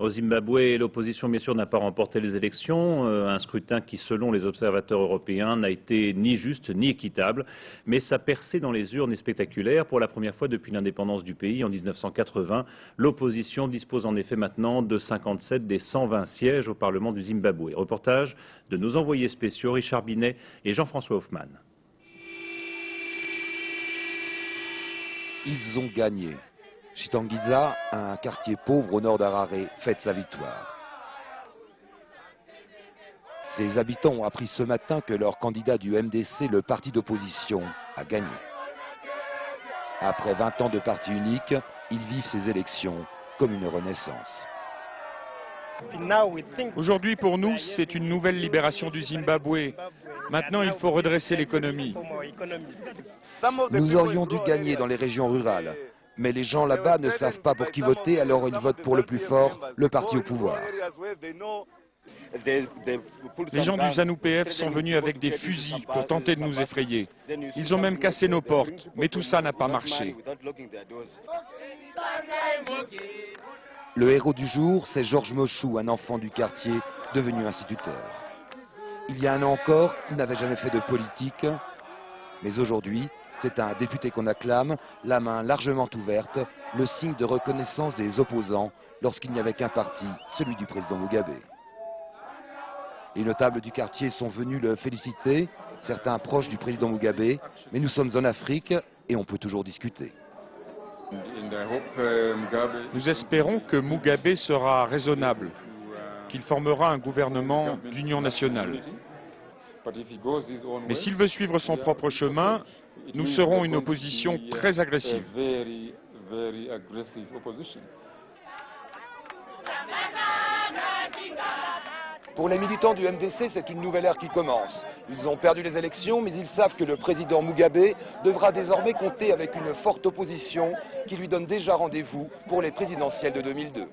Au Zimbabwe, l'opposition, bien sûr, n'a pas remporté les élections. Un scrutin qui, selon les observateurs européens, n'a été ni juste ni équitable. Mais sa percée dans les urnes est spectaculaire. Pour la première fois depuis l'indépendance du pays en 1980, l'opposition dispose en effet maintenant de 57 des 120 sièges au Parlement du Zimbabwe. Reportage de nos envoyés spéciaux Richard Binet et Jean-François Hoffmann. Ils ont gagné. Chitangiza, un quartier pauvre au nord d'Harare, fête sa victoire. Ses habitants ont appris ce matin que leur candidat du MDC, le parti d'opposition, a gagné. Après 20 ans de parti unique, ils vivent ces élections comme une renaissance. Aujourd'hui, pour nous, c'est une nouvelle libération du Zimbabwe. Maintenant, il faut redresser l'économie. Nous aurions dû gagner dans les régions rurales. Mais les gens là-bas ne savent pas pour qui voter, alors ils votent pour le plus fort, le parti au pouvoir. Les gens du ZANU-PF sont venus avec des fusils pour tenter de nous effrayer. Ils ont même cassé nos portes, mais tout ça n'a pas marché. Le héros du jour, c'est Georges Mochou, un enfant du quartier, devenu instituteur. Il y a un an encore, il n'avait jamais fait de politique, mais aujourd'hui, c'est un député qu'on acclame, la main largement ouverte, le signe de reconnaissance des opposants lorsqu'il n'y avait qu'un parti, celui du président Mugabe. Les notables du quartier sont venus le féliciter, certains proches du président Mugabe, mais nous sommes en Afrique et on peut toujours discuter. Nous espérons que Mugabe sera raisonnable, qu'il formera un gouvernement d'union nationale. Mais s'il veut suivre son propre chemin, nous serons une opposition très agressive. Pour les militants du MDC, c'est une nouvelle ère qui commence. Ils ont perdu les élections, mais ils savent que le président Mugabe devra désormais compter avec une forte opposition qui lui donne déjà rendez-vous pour les présidentielles de 2002.